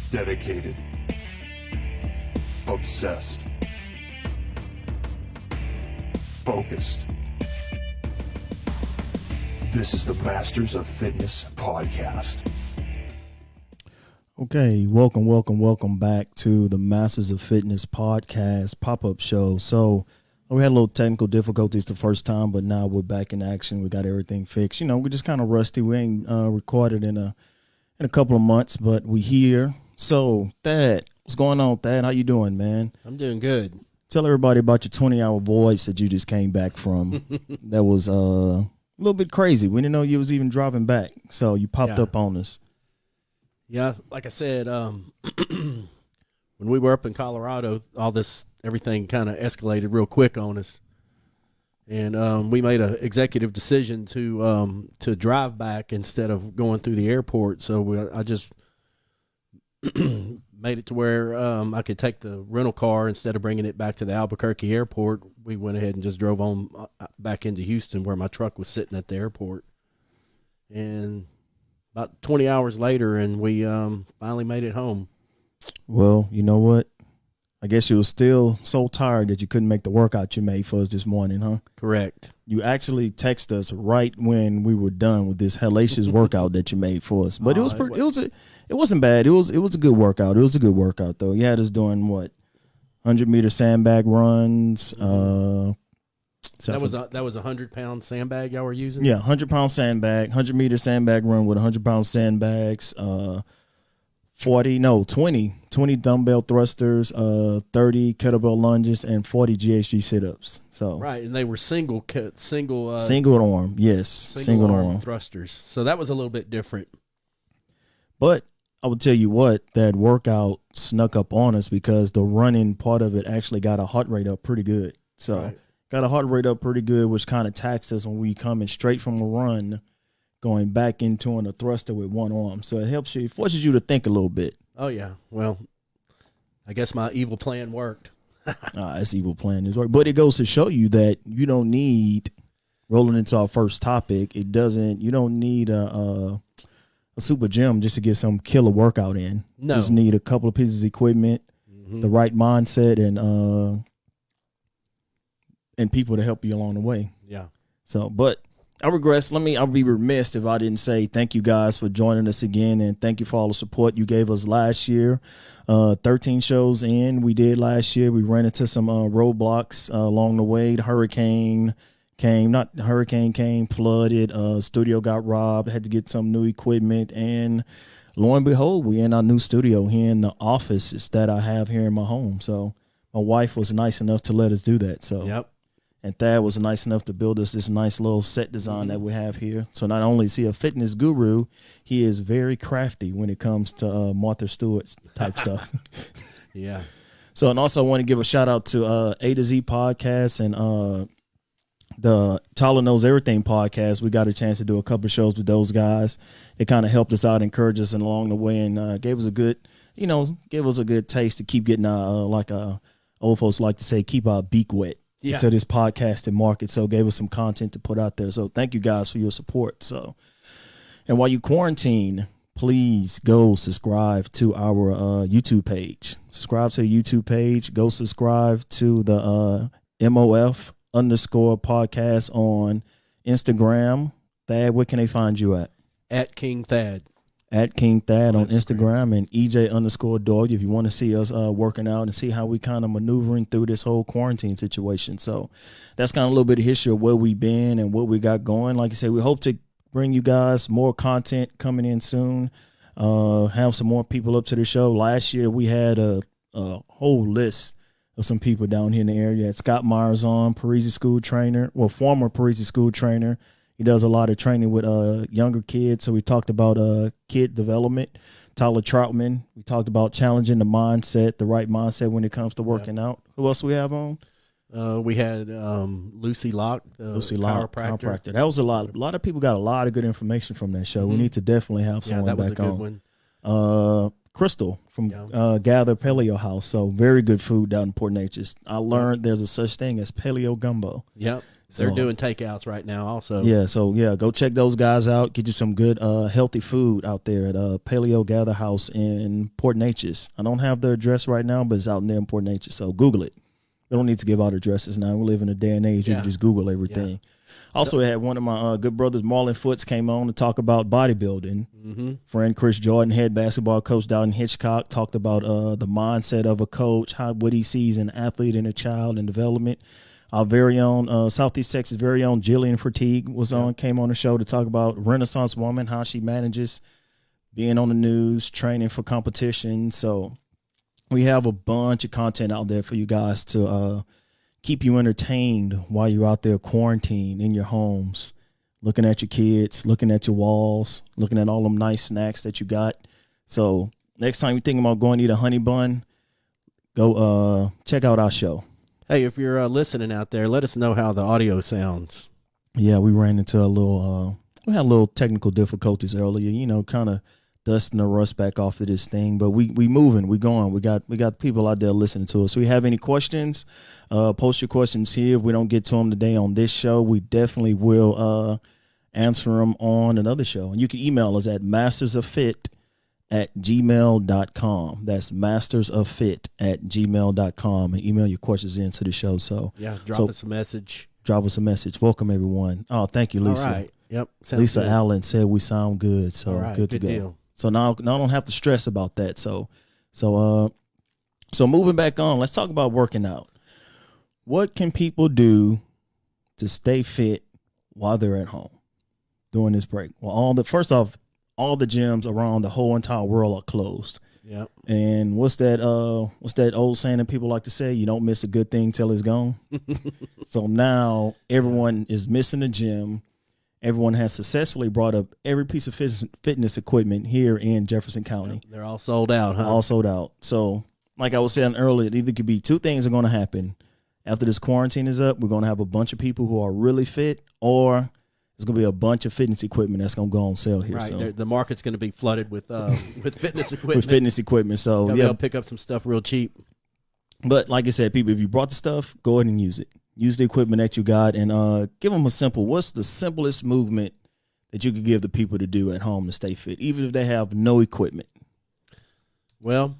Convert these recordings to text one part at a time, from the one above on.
dedicated, obsessed, focused. This is the Masters of Fitness podcast. Okay, welcome back to the Masters of Fitness podcast pop-up show. So we had a little technical difficulties the first time, but now we're back in action. We got everything fixed. You know, we're just kind of rusty. We ain't recorded in a couple of months, but we here. So, Thad, what's going on, Thad? How you doing, man? I'm doing good. Tell everybody about your 20-hour voyage that you just came back from. That was a little bit crazy. We didn't know you was even driving back, so you popped up on us. Yeah, like I said, when we were up in Colorado, everything kind of escalated real quick on us, and we made an executive decision to drive back instead of going through the airport. So I just made it to where I could take the rental car instead of bringing it back to the Albuquerque airport. We went ahead and just drove on back into Houston, where my truck was sitting at the airport, and about 20 hours later, and we finally made it home. Well, you know what? I guess you were still so tired that you couldn't make the workout you made for us this morning, huh? Correct. You actually texted us right when we were done with this hellacious workout that you made for us. But it wasn't bad. It was a good workout. It was a good workout though. You had us doing what? 100-meter sandbag runs, That was a 100-pound sandbag y'all were using? Yeah, 100-pound sandbag, 100-meter sandbag run with 100-pound sandbags, 20 dumbbell thrusters, 30 kettlebell lunges, and 40 GHG sit-ups. So right, and they were single arm, yes, single arm thrusters. So that was a little bit different. But I would tell you what, that workout snuck up on us because the running part of it actually got a heart rate up pretty good. So. Right. Got a heart rate up pretty good, which kind of taxed us when we coming straight from a run, going back into a thruster with one arm. So it forces you to think a little bit. Oh, yeah. Well, I guess my evil plan worked. This evil plan is work. But it goes to show you that you don't need, rolling into our first topic, you don't need a super gym just to get some killer workout in. No. You just need a couple of pieces of equipment, the right mindset, and people to help you along the way. Yeah. So, but I regress. I'll be remiss if I didn't say thank you guys for joining us again, and thank you for all the support you gave us last year. 13 shows in we did last year. We ran into some roadblocks along the way. The hurricane came, flooded, studio got robbed, had to get some new equipment, and lo and behold, we're in our new studio here in the offices that I have here in my home. So my wife was nice enough to let us do that. So yep. And Thad was nice enough to build us this nice little set design that we have here. So not only is he a fitness guru, he is very crafty when it comes to Martha Stewart type stuff. Yeah. So, and also I want to give a shout out to A to Z podcast and the Tyler Knows Everything podcast. We got a chance to do a couple of shows with those guys. They kind of helped us out, encouraged us along the way, and gave us a good taste to keep getting our, old folks like to say, keep our beak wet. Yeah. To this podcasting market, so gave us some content to put out there. So thank you guys for your support. So, and while you quarantine, please go subscribe to our YouTube page. Subscribe to the YouTube page. Go subscribe to the MOF _ podcast on Instagram. Thad, where can they find you at? At King Thad. At King Thad on Instagram, and EJ _ Dog if you want to see us working out and see how we kind of maneuvering through this whole quarantine situation. So that's kind of a little bit of history of where we've been and what we got going. Like I said, we hope to bring you guys more content coming in soon. Have some more people up to the show. Last year we had a whole list of some people down here in the area. Scott Myers on, Parisi school trainer, former Parisi school trainer. He does a lot of training with younger kids. So we talked about kid development. Tyler Troutman. We talked about challenging the right mindset when it comes to working out. Who else we have on? We had Lucy Locke, chiropractor. That was a lot. A lot of people got a lot of good information from that show. We need to definitely have someone back on. That was a good one. Crystal from Gather Paleo House. So very good food down in Port Neches. I learned there's a such thing as paleo gumbo. Yep. They're doing takeouts right now also. Yeah, so go check those guys out. Get you some good healthy food out there at Paleo Gather House in Port Neches. I don't have the address right now, but it's out there in Port Neches. So Google it. We don't need to give out addresses now. We live in a day and age you can just Google everything. Yeah. Also, I had one of my good brothers, Marlon Foots, came on to talk about bodybuilding. Mm-hmm. Friend Chris Jordan, head basketball coach down in Hitchcock, talked about the mindset of a coach, what he sees in an athlete and a child and development. Our very own Southeast Texas' very own Jillian Fatigue came on the show to talk about Renaissance woman, how she manages being on the news, training for competition. So we have a bunch of content out there for you guys to keep you entertained while you're out there quarantined in your homes, looking at your kids, looking at your walls, looking at all them nice snacks that you got. So next time you're thinking about going to eat a honey bun, go check out our show. Hey, if you're listening out there, let us know how the audio sounds. Yeah, we ran into we had a little technical difficulties earlier, kind of dusting the rust back off of this thing, but we moving, we going. We got people out there listening to us. So if you have any questions, post your questions here. If we don't get to them today on this show, we definitely will answer them on another show. And you can email us at mastersoffit@gmail.com. That's mastersoffit@gmail.com, and email your questions into the show. So drop us a message. Drop us a message. Welcome everyone. Oh, thank you, Lisa. All right. Yep. Lisa good. Allen said we sound good, so right, good to go. Deal. So now I don't have to stress about that. So moving back on, let's talk about working out. What can people do to stay fit while they're at home during this break? Well, first off, all the gyms around the whole entire world are closed. Yep. And what's that old saying that people like to say? You don't miss a good thing till it's gone. So now everyone is missing the gym. Everyone has successfully brought up every piece of fitness equipment here in Jefferson County. Yep, they're all sold out, huh? All sold out. So, like I was saying earlier, it either could be two things are going to happen. After this quarantine is up, we're going to have a bunch of people who are really fit, or there's going to be a bunch of fitness equipment that's going to go on sale here. Right. So. The market's going to be flooded with fitness equipment. With fitness equipment. So, they'll pick up some stuff real cheap. But like I said, people, if you brought the stuff, go ahead and use it. Use the equipment that you got, and give them what's the simplest movement that you could give the people to do at home to stay fit, even if they have no equipment? Well,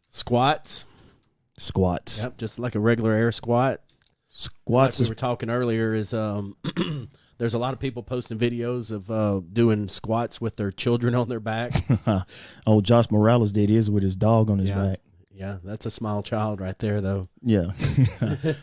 squats. Yep, just like a regular air squat. Squats. Like we were talking earlier is there's a lot of people posting videos of doing squats with their children on their back. Oh, Josh Morales did his with his dog on his back. Yeah, that's a small child right there, though. Yeah.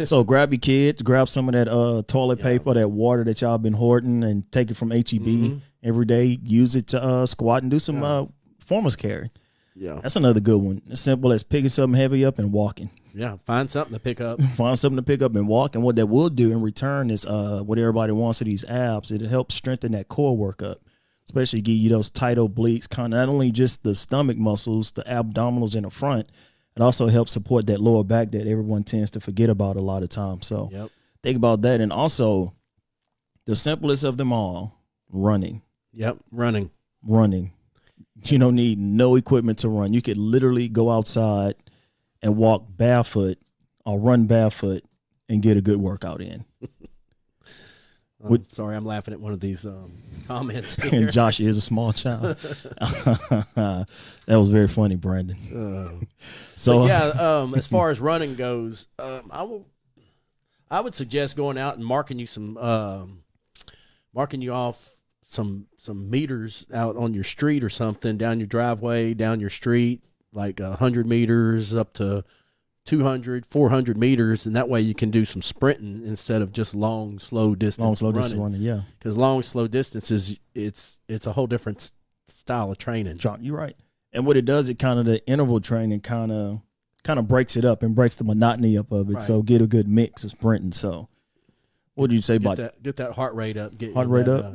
So grab your kids, grab some of that toilet paper, that water that y'all been hoarding, and take it from HEB every day. Use it to squat and do some performance carry. Yeah. That's another good one. As simple as picking something heavy up and walking. Yeah, find something to pick up. Find something to pick up and walk. And what that will do in return is what everybody wants of these abs. It'll help strengthen that core workup. Especially give you those tight obliques, kind of not only just the stomach muscles, the abdominals in the front. It also helps support that lower back that everyone tends to forget about a lot of times. So think about that. And also, the simplest of them all, running. Yep, running. You don't need no equipment to run. You could literally go outside and walk barefoot or run barefoot and get a good workout in. Sorry, I'm laughing at one of these comments here. And Josh is a small child. That was very funny, Brandon. As far as running goes, I would suggest going out and marking you off some meters out on your street or something, down your driveway, down your street, like 100 meters up to 200, 400 meters, and that way you can do some sprinting instead of just long, slow distance running. Yeah. Because long, slow distances, it's a whole different style of training. You're right. And what it does, it kind of the interval training kind of breaks it up and breaks the monotony up of it. Right. So get a good mix of sprinting. So what do you say about that? Get that heart rate up.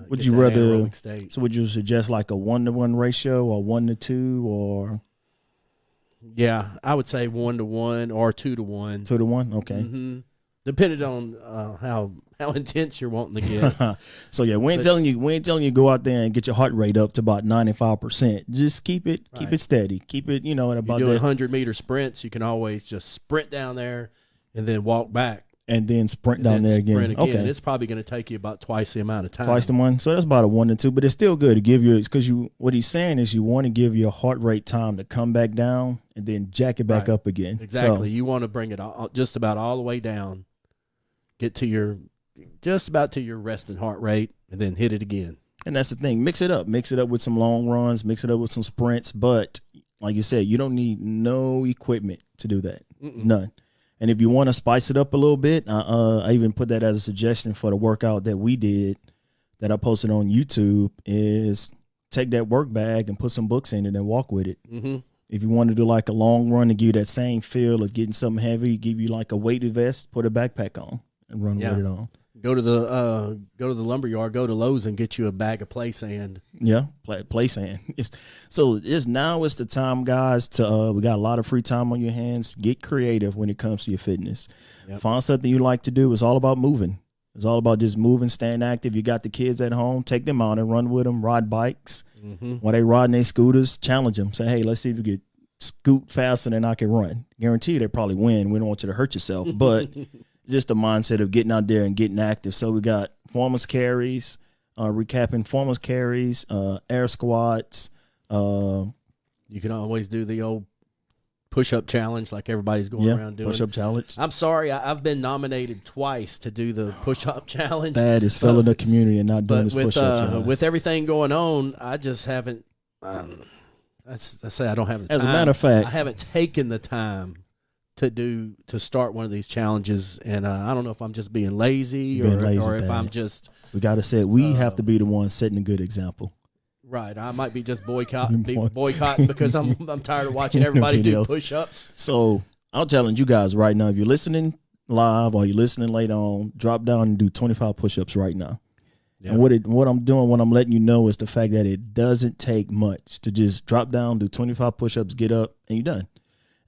Would you rather? So would you suggest like a 1-to-1 ratio or 1-to-2 or? Yeah, I would say 1-to-1 or 2-to-1. 2-to-1, okay. Mm-hmm. Depending on how intense you're wanting to get. So yeah, we ain't telling you go out there and get your heart rate up to about 95%. Just keep it steady. Keep it, at about you're doing 100-meter sprints. You can always just sprint down there and then walk back and then sprint down there again. Okay, it's probably going to take you about twice the amount of time. Twice the one, so that's about a 1 to 2. But it's still good to give you, because what he's saying is you want to give your heart rate time to come back down and then jack it back up again. Exactly. So, you want to bring it just about all the way down, get to just about to your resting heart rate, and then hit it again. And that's the thing. Mix it up with some long runs. Mix it up with some sprints. But like you said, you don't need no equipment to do that. None. And if you want to spice it up a little bit, I even put that as a suggestion for the workout that we did that I posted on YouTube, is take that work bag and put some books in it and walk with it. Mm-hmm. If you want to do like a long run to give you that same feel of getting something heavy, give you like a weighted vest, put a backpack on and run with it on. Go to the lumberyard, go to Lowe's and get you a bag of play sand. Yeah, play sand. It's the time, guys, to we got a lot of free time on your hands. Get creative when it comes to your fitness. Yep. Find something you like to do. It's all about moving. It's all about just moving, staying active. You got the kids at home, take them out and run with them, ride bikes. Mm-hmm. While they riding their scooters, challenge them. Say, hey, let's see if you can scoot faster than I can run. Guarantee you they probably win. We don't want you to hurt yourself, but just the mindset of getting out there and getting active. So we got performance carries, recapping performance carries, air squats. You can always do the old push-up challenge like everybody's going around doing. Push-up challenge. I'm sorry, I've been nominated twice to do the push-up challenge. That is filling the community and not doing this push-up challenge. With everything going on, I just haven't I say I don't have the time. As a matter of fact, I haven't taken the time to start one of these challenges, and I don't know if I'm just being lazy or if I'm just. We got to say we have to be the ones setting a good example. Right, I might be just boycotting because I'm tired of watching everybody do push-ups. So I'm telling you guys right now, if you're listening live or you're listening later on, drop down and do 25 push-ups right now. Yep. And what I'm doing, what I'm letting you know, is the fact that it doesn't take much to just drop down, do 25 push-ups, get up, and you're done.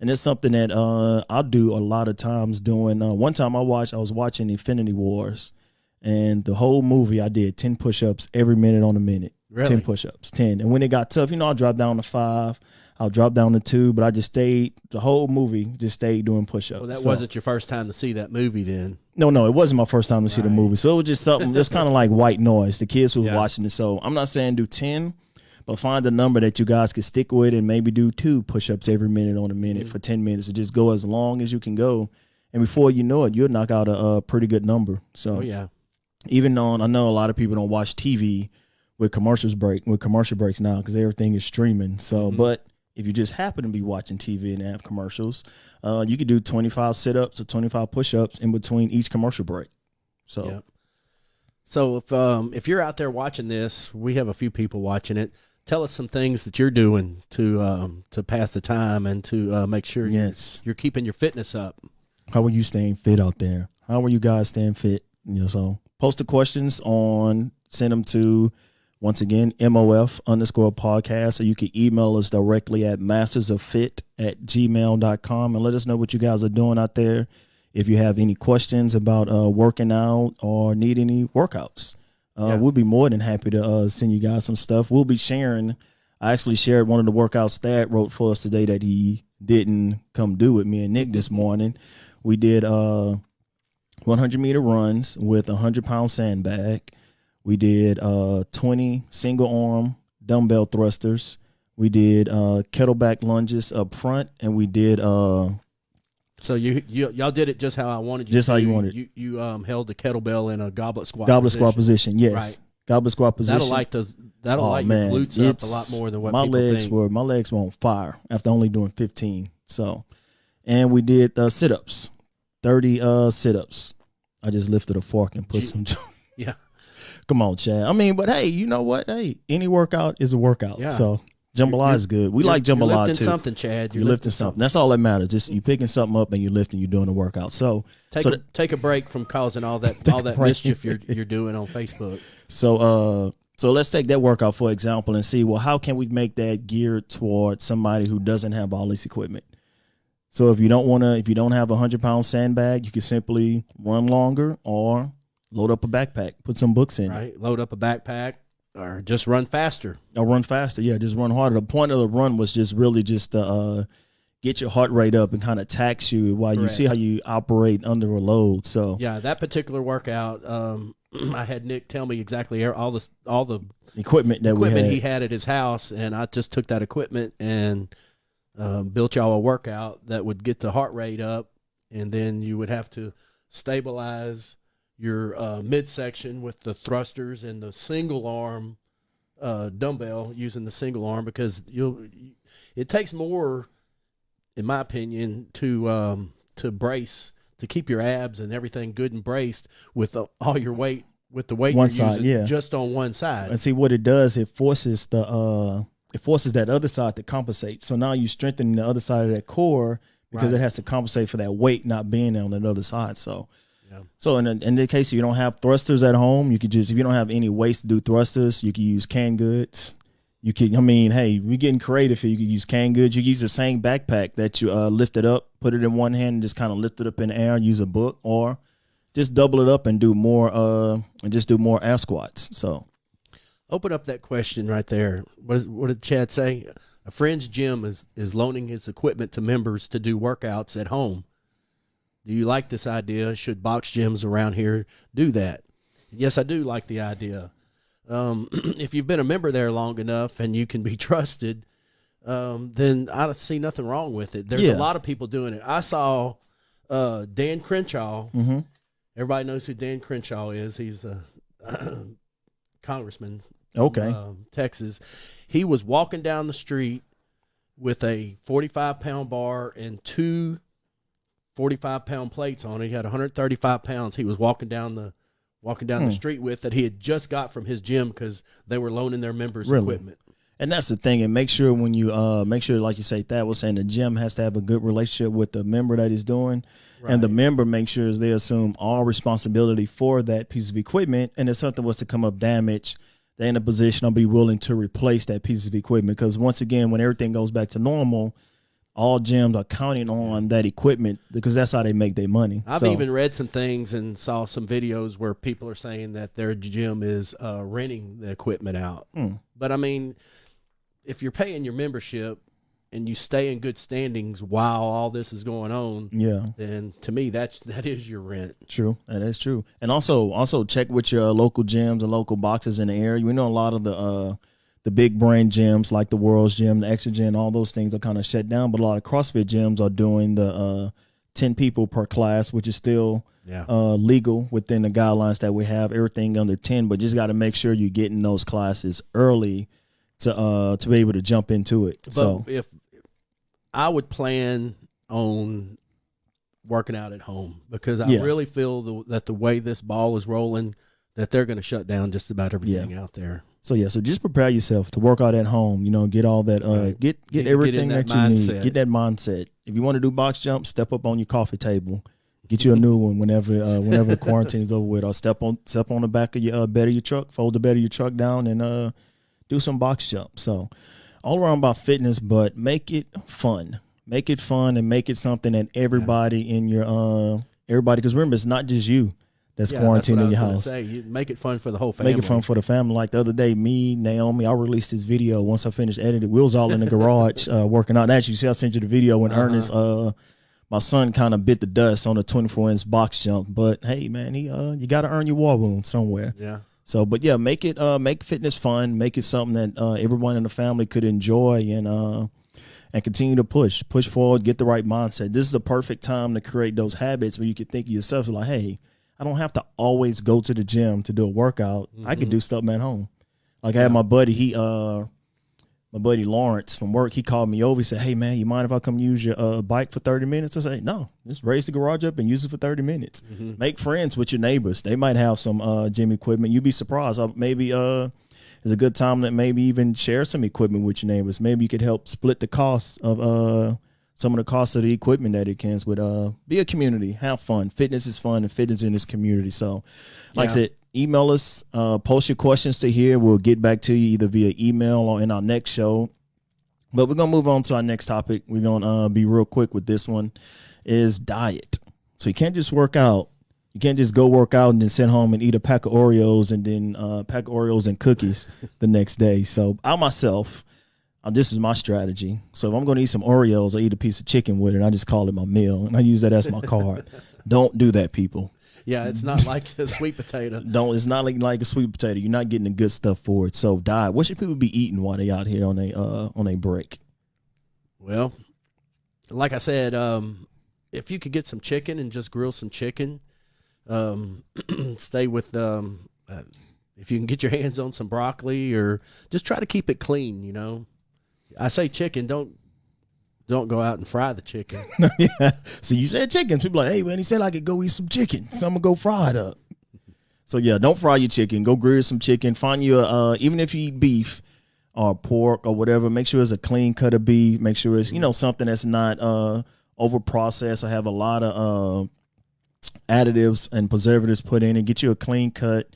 And it's something that I'll do a lot of times doing. One time I was watching Infinity Wars, and the whole movie I did 10 push-ups every minute on a minute. Really? 10 push-ups, 10. And when it got tough, I'll drop down to 5. I'll drop down to 2, but I just stayed, the whole movie, just stayed doing push-ups. Well, that wasn't your first time to see that movie then. No, it wasn't my first time to see the movie. So it was just something, it's kind of like white noise. The kids who was watching it. So I'm not saying do 10, but find a number that you guys can stick with and maybe do 2 push-ups every minute on a minute for 10 minutes. And just go as long as you can go. And before you know it, you'll knock out a pretty good number. So even though I know a lot of people don't watch TV with commercial breaks now because everything is streaming. So, but if you just happen to be watching TV and have commercials, you could do 25 sit-ups or 25 push-ups in between each commercial break. So, so if you're out there watching this, we have a few people watching it. Tell us some things that you're doing to pass the time and to make sure you're keeping your fitness up. How are you staying fit out there? How are you guys staying fit? So post the questions send them to, once again, MOF_podcast, or you can email us directly at mastersoffit@gmail.com and let us know what you guys are doing out there. If you have any questions about working out or need any workouts, we'll be more than happy to send you guys some stuff. We'll be sharing. I actually shared one of the workouts Thad wrote for us today that he didn't come do with me and Nick this morning. We did 100-meter runs with a 100-pound sandbag. We did 20 single-arm dumbbell thrusters. We did kettlebell lunges up front, and we did. So y'all did it just how I wanted you. Just how you wanted. You held the kettlebell in a goblet squat. Squat position, yes. Right. Goblet squat position. That'll light your glutes up a lot more than what people think. My legs were on fire after only doing 15. So, and we did sit-ups, 30 sit-ups. I just lifted a fork and put some. Yeah. Come on, Chad. I mean, but hey, you know what? Hey, any workout is a workout. Yeah. So jambalaya is good. We like jambalaya too. You're lifting something, Chad. You're lifting something. That's all that matters. Just you picking something up and you're lifting. You're doing a workout. So take a break from causing all that mischief you're doing on Facebook. So let's take that workout for example and see, well, how can we make that geared towards somebody who doesn't have all this equipment? So if you don't have a 100-pound sandbag, you can simply run longer or load up a backpack, put some books in it. Load up a backpack or just run faster. Just run harder. The point of the run was just really just to get your heart rate up and kind of tax you while you see how you operate under a load. So yeah, that particular workout, I had Nick tell me exactly all the equipment he had at his house, and I just took that equipment and built y'all a workout that would get the heart rate up, and then you would have to stabilize your midsection with the thrusters and the single arm dumbbell, using the single arm, because it takes more, in my opinion, to brace, to keep your abs and everything good and braced with all your weight, with the weight one you're side, using just on one side. And see what it does, it forces that other side to compensate. So now you strengthen the other side of that core because it has to compensate for that weight not being on the other side. So so in the case you don't have thrusters at home, you could just, if you don't have any weights to do thrusters, you can use canned goods. You can, I mean, hey, we're getting creative here. You can use canned goods. You can use the same backpack that you lifted up, put it in one hand and just kind of lift it up in the air, use a book, or just double it up and do more air squats. So open up that question right there. What did Chad say? A friend's gym is loaning his equipment to members to do workouts at home. Do you like this idea? Should box gyms around here do that? Yes, I do like the idea. If you've been a member there long enough and you can be trusted, then I don't see nothing wrong with it. There's a lot of people doing it. I saw Dan Crenshaw. Mm-hmm. Everybody knows who Dan Crenshaw is. He's a congressman from Texas. He was walking down the street with a 45-pound bar and two 45-pound plates on it. He had 135 pounds. He was walking down the street with that he had just got from his gym because they were loaning their members equipment. And that's the thing. And make sure when you like you say, Thad was saying, the gym has to have a good relationship with the member that he's doing. Right. And the member makes sure they assume all responsibility for that piece of equipment. And if something was to come up damaged, they're in a position I'll be willing to replace that piece of equipment. Because once again, when everything goes back to normal, all gyms are counting on that equipment because that's how they make their money. I've even read some things and saw some videos where people are saying that their gym is renting the equipment out. But, I mean, if you're paying your membership and you stay in good standings while all this is going on, then to me that is your rent. True, that is true. And also check with your local gyms and local boxes in the area. We know a lot of the big brand gyms like the World's Gym, the Extra Gym, all those things are kind of shut down. But a lot of CrossFit gyms are doing the 10 people per class, which is still legal within the guidelines that we have. Everything under 10, but just got to make sure you're getting those classes early to be able to jump into it. But if I would plan on working out at home, because I really feel that the way this ball is rolling, that they're going to shut down just about everything out there. So just prepare yourself to work out at home. You know, get all that, get everything that you need. Get that mindset. If you want to do box jumps, step up on your coffee table. Get you a new one whenever the quarantine is over with. Or step on the back of your bed of your truck, fold the bed of your truck down, and do some box jumps. So all around about fitness, but make it fun. Make it fun and make it something that everybody in your because remember, it's not just you that's quarantined in your house. You make it fun for the whole family. Make it fun for the family. Like the other day, me, Naomi, I released this video once I finished editing. We was all in the garage working out. Actually, you see, I sent you the video when Ernest, my son, kind of bit the dust on a 24-inch box jump. But hey, man, you got to earn your war wound somewhere. Yeah. So, but yeah, make fitness fun. Make it something that everyone in the family could enjoy and continue to push forward. Get the right mindset. This is the perfect time to create those habits where you can think of yourself like, hey, I don't have to always go to the gym to do a workout. I can do something at home. Like I had my buddy, my buddy Lawrence from work, he called me over. He said, hey, man, you mind if I come use your bike for 30 minutes? I said, no, just raise the garage up and use it for 30 minutes. Make friends with your neighbors. They might have some gym equipment. You'd be surprised. Maybe it's a good time that maybe even share some equipment with your neighbors. Maybe you could help split the costs of some of the costs of the equipment that it comes with. Be a community. Have fun. Fitness is fun, and fitness in this community. So, like I said, email us. Post your questions to here. We'll get back to you either via email or in our next show. But we're going to move on to our next topic. We're going to be real quick with this one, is diet. So you can't just work out. You can't just go work out and then sit home and eat a pack of Oreos and then pack of Oreos and cookies the next day. So I myself, This is my strategy. So if I'm going to eat some Oreos, I eat a piece of chicken with it. And I just call it my meal, and I use that as my card. Don't do that, people. Yeah, it's not like a sweet potato. It's not like a sweet potato. You're not getting the good stuff for it. So diet. What should people be eating while they out here on a break? Well, like I said, if you could get some chicken and just grill some chicken, stay with if you can get your hands on some broccoli, or just try to keep it clean. I say chicken, don't go out and fry the chicken. Yeah. So you said chicken. People are like, hey man, he said I could go eat some chicken, so I'm gonna go fry it up. So yeah, don't fry your chicken. Go grill some chicken. Find you even if you eat beef or pork or whatever, make sure it's a clean cut of beef. Make sure it's something that's not over processed or have a lot of additives and preservatives put in, and get you a clean cut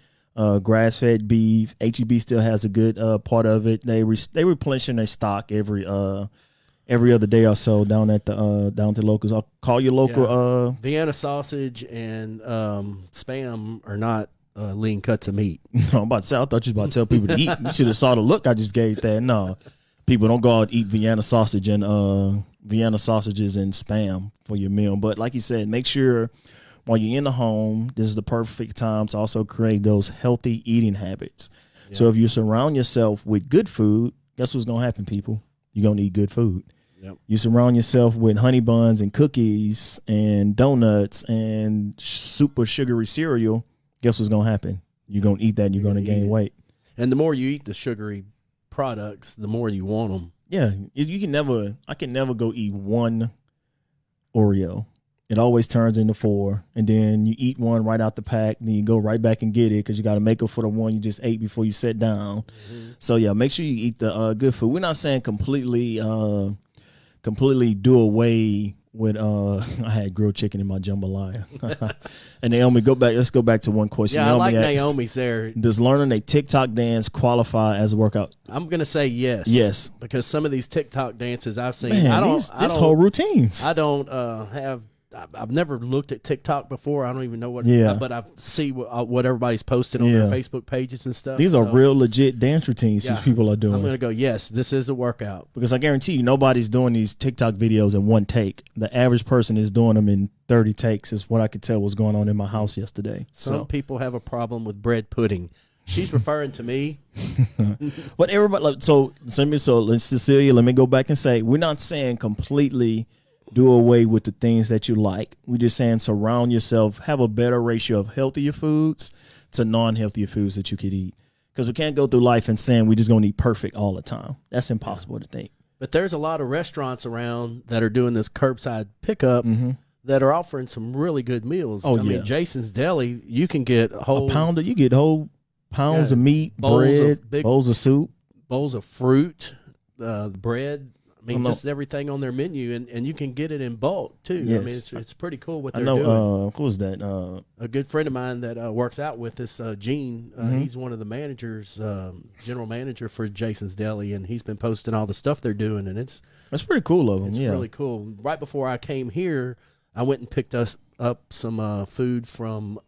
grass fed beef. HEB still has a good part of it. They replenish their stock every other day or so down at the locals. I'll call your local. Vienna sausage and Spam are not lean cuts of meat. No, I'm about to say, I thought you was about to tell people to eat. You should have saw the look I just gave that. No, people don't go out and eat Vienna sausage and Vienna sausages and Spam for your meal. But like you said, make sure while you're in the home, this is the perfect time to also create those healthy eating habits. Yeah. So if you surround yourself with good food, guess what's going to happen, people? You're going to eat good food. Yep. You surround yourself with honey buns and cookies and donuts and super sugary cereal, guess what's going to happen? You're going to eat that and you're going to gain weight. And the more you eat the sugary products, the more you want them. Yeah. I can never go eat one Oreo. It always turns into 4, and then you eat one right out the pack, then you go right back and get it because you got to make up for the one you just ate before you sat down. Mm-hmm. So yeah, make sure you eat the good food. We're not saying completely do away with I had grilled chicken in my jambalaya. And Naomi, let's go back to one question. Yeah, Naomi I like Naomi's there. Does learning a TikTok dance qualify as a workout? I'm gonna say yes. Yes, because some of these TikTok dances I've seen, man, these whole routines. I don't have. I've never looked at TikTok before. I don't even know what. Yeah. But I see what everybody's posted on their Facebook pages and stuff. These are real legit dance routines these people are doing. I'm going to go, yes, this is a workout. Because I guarantee you nobody's doing these TikTok videos in one take. The average person is doing them in 30 takes is what I could tell was going on in my house yesterday. Some people have a problem with bread pudding. She's referring to me. But everybody, Cecilia, let me go back and say, we're not saying completely do away with the things that you like. We're just saying surround yourself, have a better ratio of healthier foods to non-healthier foods that you could eat. Because we can't go through life and saying we're just going to eat perfect all the time. That's impossible to think. But there's a lot of restaurants around that are doing this curbside pickup that are offering some really good meals. I mean, Jason's Deli, you can get a pounder. You get whole pounds of meat, bread, bowls of soup, bowls of fruit, bread. I mean, just everything on their menu, and you can get it in bulk too. Yes. I mean, it's pretty cool what they're doing. Who was that? A good friend of mine that works out with us, Gene. He's one of the managers, general manager for Jason's Deli, and he's been posting all the stuff they're doing, and it's pretty cool of them. It's really cool. Right before I came here, I went and picked up some food from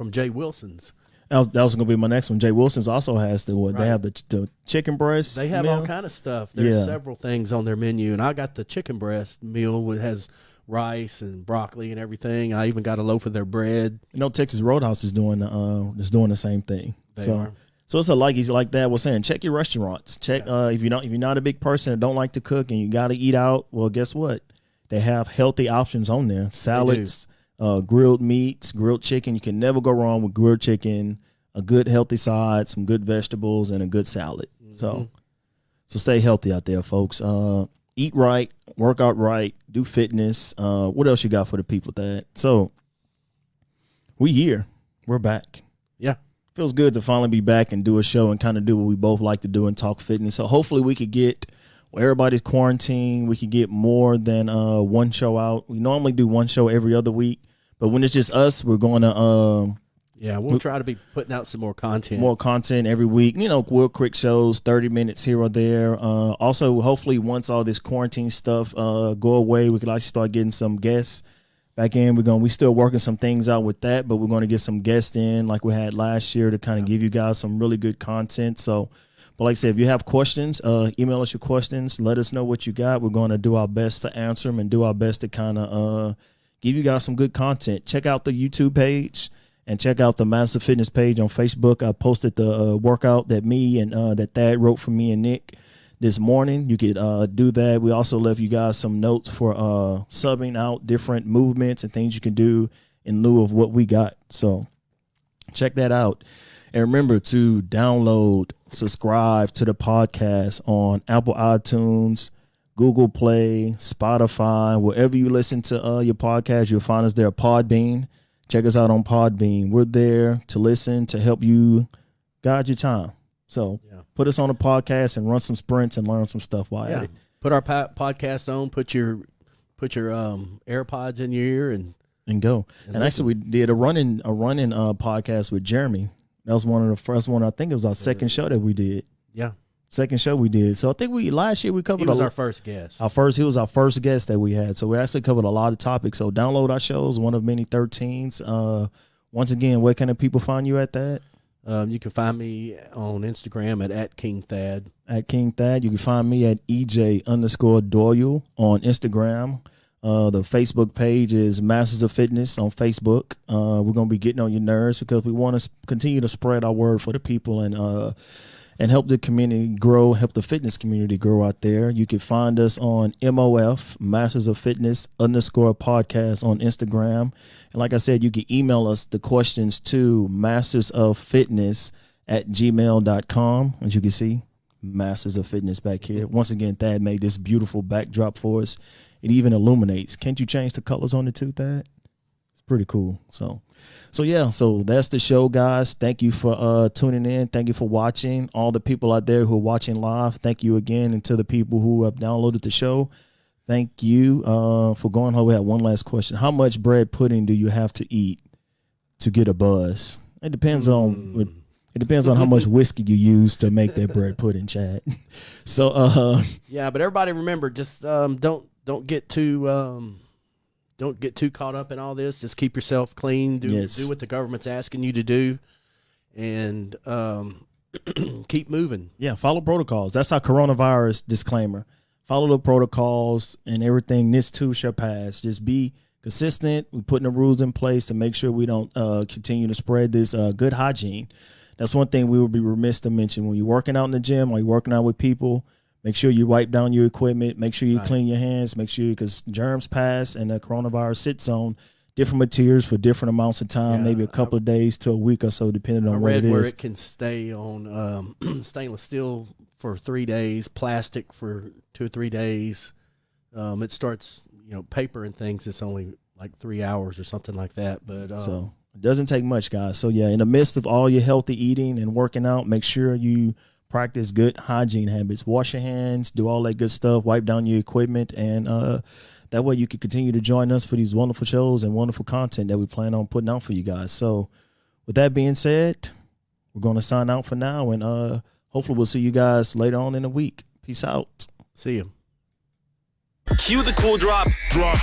Jay Wilson's. That was going to be my next one. Jay Wilson's also has they have the chicken breast. They have all kind of stuff. There's several things on their menu, and I got the chicken breast meal. It has rice and broccoli and everything. I even got a loaf of their bread. Texas Roadhouse is doing the same thing. They are. So it's like that. We're saying check your restaurants. Check if you're not a big person and don't like to cook and you got to eat out. Well, guess what? They have healthy options on there. Salads. Grilled meats, grilled chicken. You can never go wrong with grilled chicken, a good healthy side, some good vegetables, and a good salad. So stay healthy out there, folks. Eat right, work out right, do fitness. What else you got for the people, Thad? So we here. We're back. Yeah. Feels good to finally be back and do a show and kind of do what we both like to do and talk fitness. So hopefully we could get everybody's quarantined. We could get more than one show out. We normally do one show every other week. But when it's just us, we're going to we'll try to be putting out some more content. More content every week. Real quick shows, 30 minutes here or there. Also, hopefully, once all this quarantine stuff go away, we could actually start getting some guests back in. We still working some things out with that, but we're going to get some guests in like we had last year to kind of give you guys some really good content. So But like I said, if you have questions, email us your questions. Let us know what you got. We're going to do our best to answer them and do our best to kind of give you guys some good content. Check out the YouTube page and check out the Master Fitness page on Facebook. I posted the workout that me and that Thad wrote for me and Nick this morning. You could do that. We also left you guys some notes for subbing out different movements and things you can do in lieu of what we got. So check that out. And remember to download, subscribe to the podcast on Apple iTunes, Google Play, Spotify, wherever you listen to your podcast. You'll find us there. Podbean. Check us out on Podbean. We're there to listen, to help you guide your time. So put us on a podcast and run some sprints and learn some stuff while at it. Put our podcast on. Put your AirPods in your ear and go. And actually, we did a running podcast with Jeremy. That was one of the first one. I think it was our second show that we did. Yeah, second show we did. So I think last year we covered. He was our first guest. He was our first guest that we had. So we actually covered a lot of topics. So download our shows, one of many 13s. Once again, where can the people find you at that? You can find me on Instagram at King Thad. At King Thad. You can find me at EJ_Doyle on Instagram. The Facebook page is Masters of Fitness on Facebook. We're going to be getting on your nerves because we want to continue to spread our word for the people and help the community grow, help the fitness community grow out there. You can find us on MOF, Masters of Fitness _podcast on Instagram. And like I said, you can email us the questions to mastersoffitness@gmail.com. As you can see, Masters of Fitness back here. Once again, Thad made this beautiful backdrop for us. It even illuminates. Can't you change the colors on it too, Thad? It's pretty cool. So that's the show, guys. Thank you for tuning in. Thank you for watching. All the people out there who are watching live, thank you again. And to the people who have downloaded the show, thank you for going home. We have one last question. How much bread pudding do you have to eat to get a buzz? It depends on how much whiskey you use to make that bread pudding, Chad. So yeah, but everybody remember, just don't get too caught up in all this. Just keep yourself clean. Do what the government's asking you to do, and keep moving. Yeah, follow protocols. That's our coronavirus disclaimer. Follow the protocols, and everything. This too shall pass. Just be consistent. We're putting the rules in place to make sure we don't continue to spread this good hygiene. That's one thing we would be remiss to mention. When you're working out in the gym or you're working out with people, make sure you wipe down your equipment. Make sure you clean your hands. Make sure, because germs pass and the coronavirus sits on different materials for different amounts of time, maybe a couple of days to a week or so, depending on what it is. Where it can stay on stainless steel for 3 days, plastic for 2 or 3 days. It starts, paper and things, it's only like 3 hours or something like that. But so it doesn't take much, guys. So yeah, in the midst of all your healthy eating and working out, make sure you practice good hygiene habits. Wash your hands, do all that good stuff, wipe down your equipment, and that way you can continue to join us for these wonderful shows and wonderful content that we plan on putting out for you guys. So with that being said, we're going to sign out for now, and hopefully we'll see you guys later on in the week. Peace out. See you. Cue the cool drop. Drop.